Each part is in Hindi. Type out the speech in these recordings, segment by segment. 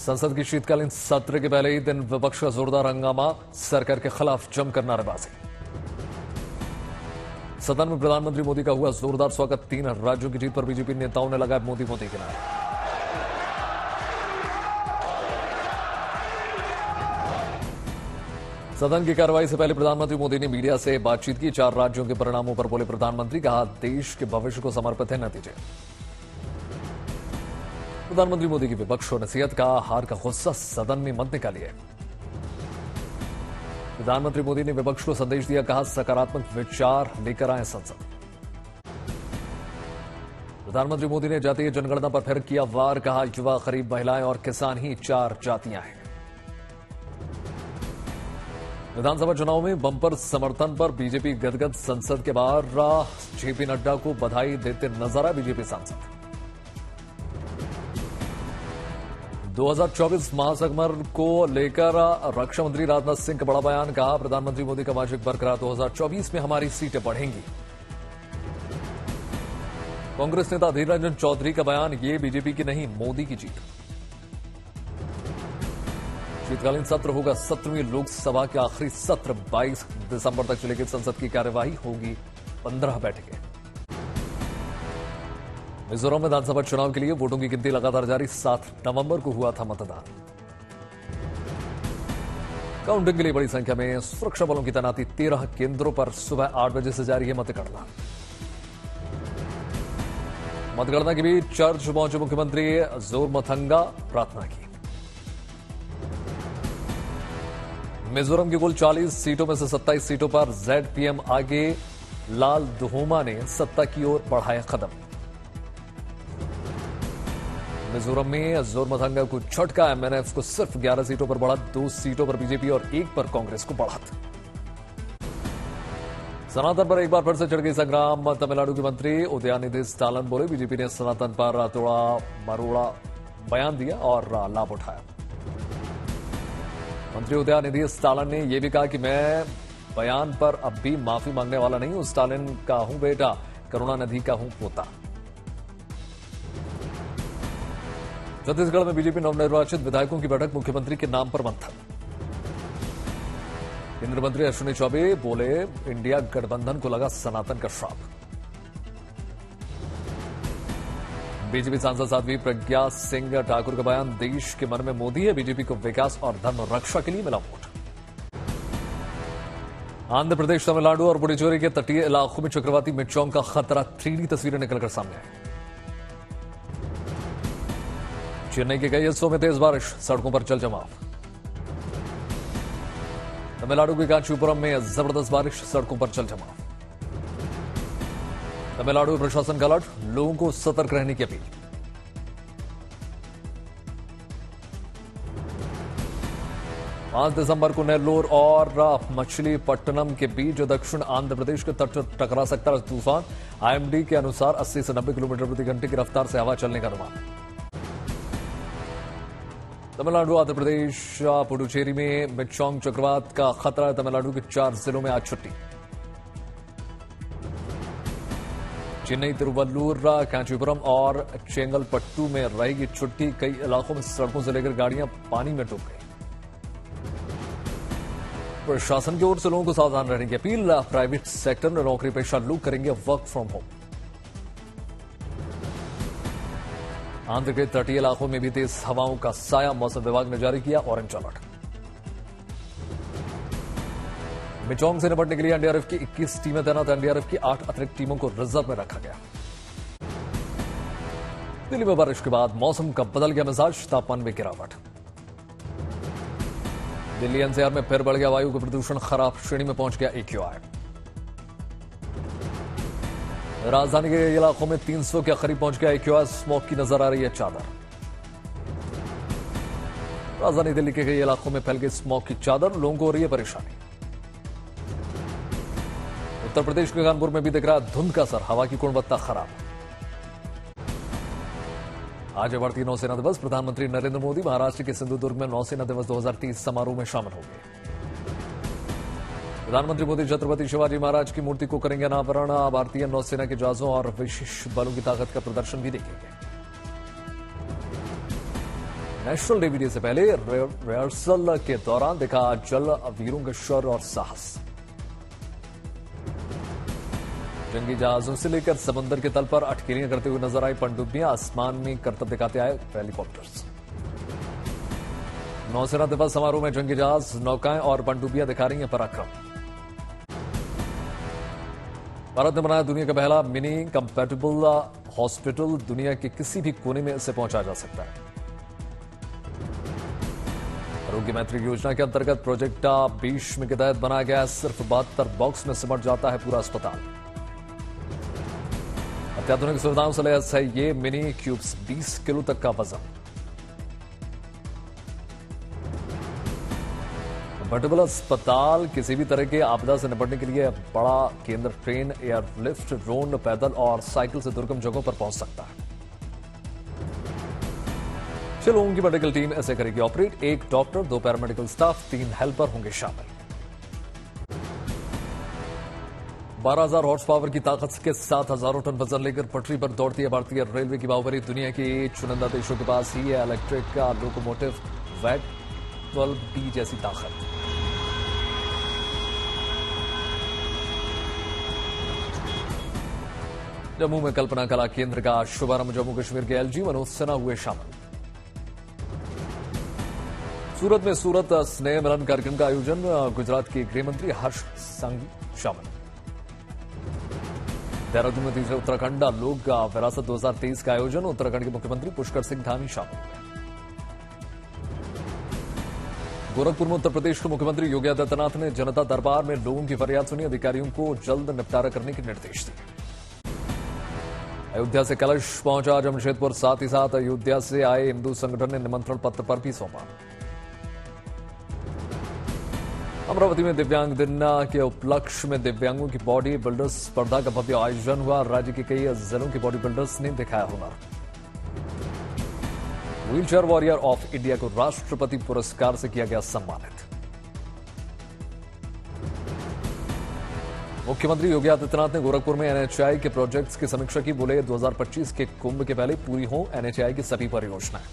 संसद की शीतकालीन सत्र के पहले ही दिन विपक्ष का जोरदार हंगामा, सरकार के खिलाफ जमकर नारेबाजी। सदन में प्रधानमंत्री मोदी का हुआ जोरदार स्वागत। 3 राज्यों की जीत पर बीजेपी नेताओं ने लगाए मोदी मोदी के नारे। सदन की कार्रवाई से पहले प्रधानमंत्री मोदी ने मीडिया से बातचीत की। 4 राज्यों के परिणामों पर बोले प्रधानमंत्री, कहा देश के भविष्य को समर्पित है नतीजे। प्रधानमंत्री मोदी की विपक्ष को नसीहत, का हार का गुस्सा सदन में मत निकालिए। प्रधानमंत्री मोदी ने विपक्ष को संदेश दिया, कहा सकारात्मक विचार लेकर आए संसद। प्रधानमंत्री मोदी ने जातीय जनगणना पर फिर किया वार, कहा युवा, गरीब, महिलाएं और किसान ही 4 जातियां हैं। विधानसभा चुनाव में बंपर समर्थन पर बीजेपी गदगद, संसद के बाहर जेपी नड्डा को बधाई देते नजर आए बीजेपी सांसद। 2024 महासंगमर को लेकर रक्षा मंत्री राजनाथ सिंह का बड़ा बयान, कहा प्रधानमंत्री मोदी का वार्षिक बरकरार, 2024 में हमारी सीटें बढ़ेंगी। कांग्रेस नेता अधीर रंजन चौधरी का बयान, ये बीजेपी की नहीं मोदी की जीत। शीतकालीन सत्र होगा 17वीं लोकसभा के आखिरी सत्र। 22 दिसंबर तक चलेगी संसद की कार्यवाही, होगी 15 बैठकें। मिजोरम विधानसभा चुनाव के लिए वोटों की गिनती लगातार जारी। 7 नवंबर को हुआ था मतदान। काउंटिंग के लिए बड़ी संख्या में सुरक्षा बलों की तैनाती। 13 केंद्रों पर सुबह 8 बजे से जारी है मतगणना। मतगणना के बीच चर्च पहुंचे मुख्यमंत्री, जोरमथंगा प्रार्थना की। मिजोरम की कुल 40 सीटों में से 27 सीटों पर जेडपीएम आगे, लाल दुहोमा ने सत्ता की ओर बढ़ाया कदम। मिजोरम में जोरमथंगा को झटका, एमएनएफ को सिर्फ 11 सीटों पर बढ़त। 2 सीटों पर बीजेपी और 1 पर कांग्रेस को बढ़त। सनातन पर एक बार फिर से चढ़ गई संग्राम। तमिलनाडु के मंत्री उदयनिधि स्टालिन बोले, बीजेपी ने सनातन पर तोड़ा मरोड़ा बयान दिया और लाभ उठाया। मंत्री उदयनिधि स्टालिन ने यह भी कहा कि मैं बयान पर अब भी माफी मांगने वाला नहीं हूं। स्टालिन का हूं बेटा, करुणानिधि का हूं पोता। छत्तीसगढ़ में बीजेपी नवनिर्वाचित विधायकों की बैठक, मुख्यमंत्री के नाम पर मंथन। केंद्रीय मंत्री अश्विनी चौबे बोले, इंडिया गठबंधन को लगा सनातन का श्राप। बीजेपी सांसद साध्वी प्रज्ञा सिंह ठाकुर का बयान, देश के मन में मोदी है, बीजेपी को विकास और धर्म रक्षा के लिए मिला वोट। आंध्र प्रदेश, तमिलनाडु और पुडुचेरी के तटीय इलाकों में चक्रवाती मिचोंग का खतरा। 3D तस्वीरें निकलकर सामने आई। चेन्नई के कई हिस्सों में तेज बारिश, सड़कों पर जल जमाव। तमिलनाडु के कांचीपुरम में जबरदस्त बारिश, सड़कों पर जल जमाव। तमिलनाडु प्रशासन का अलर्ट, लोगों को सतर्क रहने की अपील। पांच दिसंबर को नेल्लोर और मछलीपट्टनम के बीच दक्षिण आंध्र प्रदेश के तट टकरा सकता है तूफान। आईएमडी के अनुसार 80 से 90 किलोमीटर प्रति घंटे की रफ्तार से हवा चलने का अनुमान। तमिलनाडु, आंध्र प्रदेश, पुडुचेरी में मिचोंग चक्रवात का खतरा। तमिलनाडु के 4 जिलों में आज छुट्टी। चेन्नई, तिरुवल्लुर, कांचीपुरम और चेंगलपट्टू में रहेगी छुट्टी। कई इलाकों में सड़कों से लेकर गाड़ियां पानी में डूब गई। प्रशासन की ओर से लोगों को सावधान रहने की अपील। प्राइवेट सेक्टर में नौकरी पेशा लोग करेंगे वर्क फ्रॉम होम। आंध्र के तटीय इलाकों में भी तेज हवाओं का साया, मौसम विभाग ने जारी किया ऑरेंज अलर्ट। मिचोंग से निपटने के लिए एनडीआरएफ की 21 टीमें तैनात। एनडीआरएफ की 8 अतिरिक्त टीमों को रिजर्व में रखा गया। दिल्ली में बारिश के बाद मौसम का बदल गया मिजाज, तापमान में गिरावट। दिल्ली एनसीआर में फिर बढ़ गया वायु का प्रदूषण, खराब श्रेणी में पहुंच गया AQI। राजधानी के इलाकों में 300 के करीब पहुंच गया AQI। स्मोक की नजर आ रही है चादर। राजधानी दिल्ली के कई इलाकों में फैल गई स्मोक की चादर, लोगों को हो रही है परेशानी। उत्तर प्रदेश के कानपुर में भी दिख रहा है धुंध का असर, हवा की गुणवत्ता खराब। आज है भारतीय नौसेना दिवस। प्रधानमंत्री नरेंद्र मोदी महाराष्ट्र के सिंधुदुर्ग में नौसेना दिवस 2030 समारोह में शामिल होंगे। प्रधानमंत्री मोदी छत्रपति शिवाजी महाराज की मूर्ति को करेंगे अनावरण। भारतीय नौसेना के जहाजों और विशेष बलों की ताकत का प्रदर्शन भी देखेंगे। नेशनल डे वीडियो से पहले रिहर्सल के दौरान दिखा जल वीरों का शौर्य और साहस। जंगी जहाजों से लेकर समंदर के तल पर अटकेलियां करते हुए नजर आई पनडुब्बियां, आसमान में करतब दिखाते आए हेलीकॉप्टर्स। नौसेना दिवस समारोह में जंगी जहाज, नौकाएं और पनडुब्बियां दिखा रही हैं पराक्रम। भारत ने बनाया दुनिया का पहला मिनी कंपैटिबल हॉस्पिटल, दुनिया के किसी भी कोने में इसे पहुंचाया जा सकता है। आरोग्य मैत्री योजना के अंतर्गत प्रोजेक्ट भीष्म के तहत बनाया गया सिर्फ 72 बॉक्स में सिमट जाता है पूरा अस्पताल। अत्याधुनिक सुविधाओं से लैस है ये मिनी क्यूब्स, 20 किलो तक का वजन। कंफर्टेबल अस्पताल किसी भी तरह के आपदा से निपटने के लिए बड़ा केंद्र ट्रेन, एयरलिफ्ट, ड्रोन, पैदल और साइकिल से दुर्गम जगहों पर पहुंच सकता है। 6 लोगों की मेडिकल टीम ऐसे करेगी operate, 1 doctor, 2 paramedical staff, 3 helper होंगे शामिल। 12,000 हॉर्स पावर की ताकत के साथ हजारों टन वजन लेकर पटरी पर दौड़ती है भारतीय रेलवे की बाहुबली। दुनिया के चुनिंदा देशों के पास ही है इलेक्ट्रिक का लोकोमोटिव, वैट 12B जैसी ताकत। जम्मू में कल्पना कला केंद्र का शुभारंभ, जम्मू कश्मीर के एलजी मनोज सिन्हा हुए शामिल। सूरत में सूरत स्नेह मिलन कार्यक्रम का आयोजन, गुजरात के गृह मंत्री हर्ष संघवी शामिल। देहरादून में तीसरे उत्तराखंड लोक विरासत 2023 का आयोजन, उत्तराखंड के मुख्यमंत्री पुष्कर सिंह धामी शामिल हुए। गोरखपुर में उत्तर प्रदेश के मुख्यमंत्री योगी आदित्यनाथ ने जनता दरबार में लोगों की फरियाद सुनी, अधिकारियों को जल्द निपटारा करने के निर्देश दिए। अयोध्या से कलश पहुंचा जमशेदपुर, साथ ही साथ अयोध्या से आए हिंदू संगठन ने निमंत्रण पत्र पर भी सौंपा। अमरावती में दिव्यांग दिन के उपलक्ष्य में दिव्यांगों की बॉडी बिल्डर्स स्पर्धा का भव्य आयोजन हुआ, राज्य के कई जिलों के बॉडी बिल्डर्स ने दिखाया हुनर। व्हीलचेयर वॉरियर ऑफ इंडिया को राष्ट्रपति पुरस्कार से किया गया सम्मानित। मुख्यमंत्री योगी आदित्यनाथ ने गोरखपुर में एनएचआई के प्रोजेक्ट्स की समीक्षा की, बोले 2025 के कुंभ के पहले पूरी हो एनएचआई की सभी परियोजनाएं।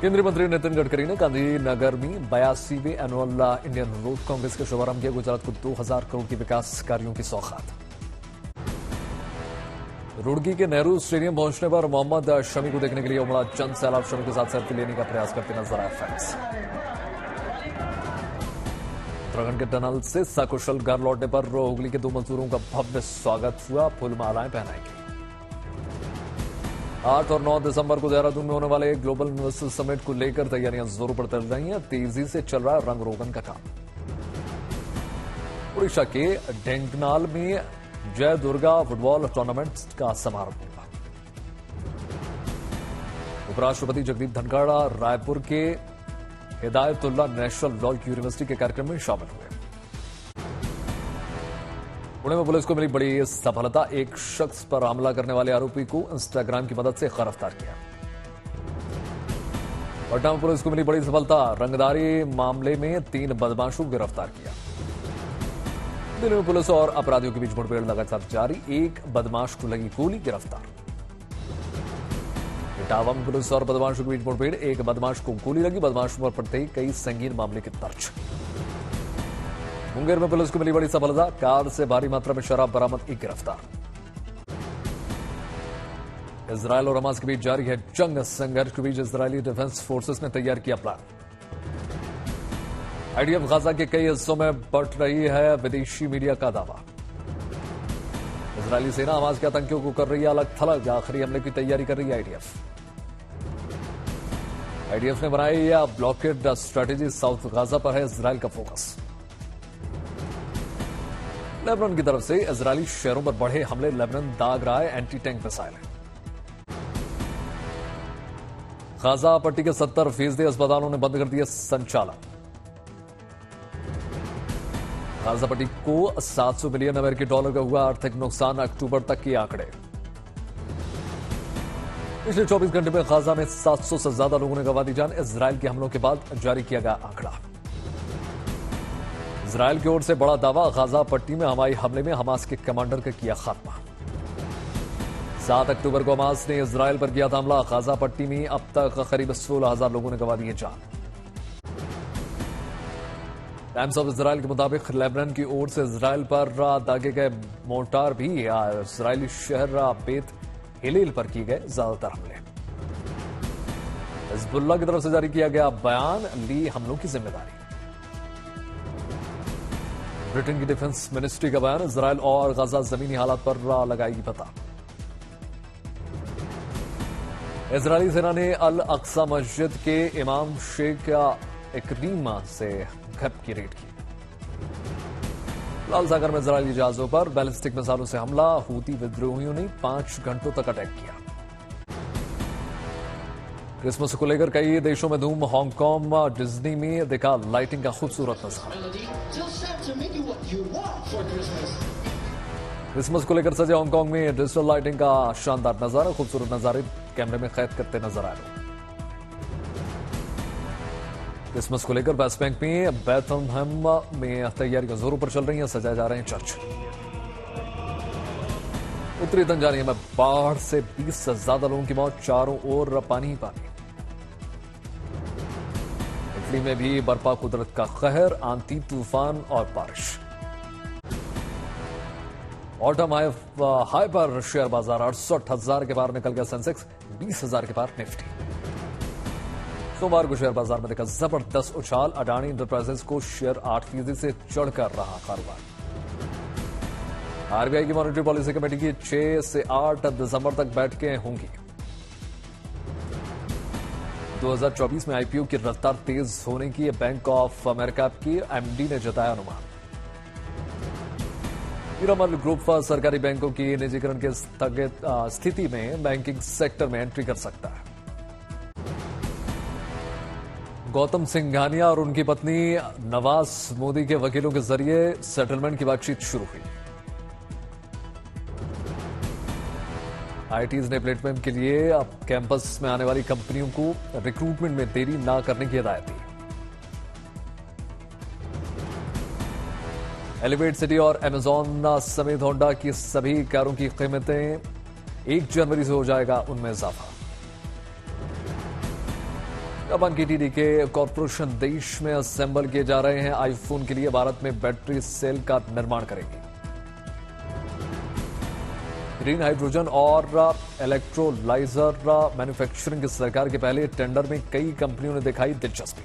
केंद्रीय मंत्री नितिन गडकरी ने गांधीनगर में 82वें एनुअल इंडियन रोड कांग्रेस का शुभारंभ किया, गुजरात को 2000 करोड़ के विकास कार्यों की सौगात। रुड़की के नेहरू स्टेडियम पहुंचने पर मोहम्मद शमी को देखने के लिए उमड़ा जन सैलाब, शमी के साथ सेल्फी लेने का प्रयास करते नजर आए फैंस। उत्तराखंड के टनल से सकुशल घर लौटने पर हुगली के 2 मजदूरों का भव्य स्वागत हुआ, फूल मालाएं पहनाई गई। 8 और 9 दिसंबर को देहरादून में होने वाले ग्लोबल इन्वेस्टर समिट को लेकर तैयारियां जोरों पर चल रही हैं, तेजी से चल रहा है रंग रोगन का काम। उड़ीसा के ढेंकनाल में जय दुर्गा फुटबॉल टूर्नामेंट का समारोह हुआ। उपराष्ट्रपति जगदीप धनखड़ रायपुर के हिदायतुल्लाह नेशनल लॉ यूनिवर्सिटी के कार्यक्रम में शामिल हुए। पुणे में पुलिस को मिली बड़ी सफलता, एक शख्स पर हमला करने वाले आरोपी को इंस्टाग्राम की मदद से गिरफ्तार किया। पटना में पुलिस को मिली बड़ी सफलता, रंगदारी मामले में 3 बदमाशों को गिरफ्तार किया। दिल्ली में पुलिस और अपराधियों के बीच मुठभेड़ लगातार जारी, 1 बदमाश को लगी गोली, गिरफ्तार। इटावा में पुलिस और बदमाशों के बीच मुठभेड़, 1 बदमाश को गोली लगी, बदमाशों पर पड़ते ही कई संगीन मामले की दर्ज। मुंगेर में पुलिस को मिली बड़ी सफलता, कार से भारी मात्रा में शराब बरामद, 1 गिरफ्तार। इजरायल और हमास के बीच जारी है जंग, संघर्ष के बीच इजरायली डिफेंस फोर्सेस ने तैयार किया प्लान। आईडीएफ गाजा के कई हिस्सों में बढ़ रही है विदेशी मीडिया का दावा। इजरायली सेना हमास के आतंकियों को कर रही है अलग थलग, आखिरी हमले की तैयारी कर रही है आईडीएफ। आईडीएफ ने बनाई यह ब्लॉकेड स्ट्रेटेजी, साउथ गाजा पर है इजरायल का फोकस। लेबनान की तरफ से इजरायली शहरों पर बढ़े हमले, लेबनान दाग रहा है एंटी टैंक मिसाइल। गाजा पट्टी के 70% अस्पतालों ने बंद कर दिया संचालन। गाजा पट्टी को 700 बिलियन अमेरिकी डॉलर का हुआ आर्थिक नुकसान, अक्टूबर तक के आंकड़े। पिछले 24 घंटे में गाजा में 700 से ज्यादा लोगों ने गंवा दी जान, इजरायल के हमलों के बाद जारी किया गया आंकड़ा। इजरायल की ओर से बड़ा दावा, गाजा पट्टी में हवाई हमले में हमास के कमांडर का किया खात्मा। 7 अक्टूबर को हमास ने इजराइल पर किया था हमला। गाजा पट्टी में अब तक करीब 16,000 लोगों ने गंवा दिए जान। टाइम्स ऑफ इजराइल के मुताबिक लेबनान की ओर से इजराइल पर दागे गए मोर्टार भी इजरायली शहर बेत हिलेल पर किए गए ज्यादातर हमले। हिजबुल्लाह की तरफ से जारी किया गया बयान, ली हमलों की जिम्मेदारी। ब्रिटेन की डिफेंस मिनिस्ट्री का बयान, इजराइल और गाजा जमीनी हालात पर लगाएगी पता। इजरायली सेना ने अल अक्सा मस्जिद के इमाम शेख इकरीमा से घर की रेड की। लाल सागर में इजरायली जहाजों पर बैलिस्टिक मिसाइलों से हमला, हूती विद्रोहियों ने 5 घंटों तक अटैक किया। क्रिसमस को लेकर कई देशों में धूम, हांगकांग डिज्नी में देखा लाइटिंग का खूबसूरत नजारा। क्रिसमस को लेकर सजे हांगकांग में डिजिटल लाइटिंग का शानदार नजारा, खूबसूरत नजारे कैमरे में कैद करते नजर आ रहे। क्रिसमस को लेकर वेस्ट बैंक में बेथलहम में तैयारियां जोरों पर चल रही हैं, सजाए जा रहे हैं चर्च। उत्तरी तंजानिया में बाढ़ से 20 से ज्यादा लोगों की मौत, चारों ओर पानी ही पानी। इटली में भी बरपा कुदरत का कहर, आंधी तूफान और बारिश। ऑटम हाई पर शेयर बाजार 68,000 के पार निकल गया सेंसेक्स, 20,000 के पार निफ्टी। सोमवार को शेयर बाजार में देखा जबरदस्त उछाल, अडानी इंटरप्राइजेज को शेयर 8% से चढ़कर रहा कारोबार। आरबीआई की मॉनेटरी पॉलिसी कमेटी की 6 से 8 दिसंबर तक बैठकें होंगी। 2024 में आईपीओ की रफ्तार तेज होने की बैंक ऑफ अमेरिका की एमडी ने जताया अनुमान। पीरामल ग्रुप सरकारी बैंकों की निजीकरण की स्थिति में बैंकिंग सेक्टर में एंट्री कर सकता है। गौतम सिंघानिया और उनकी पत्नी नवाज मोदी के वकीलों के जरिए सेटलमेंट की बातचीत शुरू हुई। आईटीज ने प्लेटफॉर्म के लिए अब कैंपस में आने वाली कंपनियों को रिक्रूटमेंट में देरी न करने की हिदायत दी। एलिवेट सिटी और अमेजॉन समेत होंडा की सभी कारों की कीमतें 1 जनवरी से हो जाएगा उनमें इजाफा। जापान की टीडीके कॉरपोरेशन देश में असेंबल किए जा रहे हैं आईफोन के लिए, भारत में बैटरी सेल का निर्माण करेगी। ग्रीन हाइड्रोजन और इलेक्ट्रोलाइजर मैन्युफैक्चरिंग की सरकार के पहले टेंडर में कई कंपनियों ने दिखाई दिलचस्पी।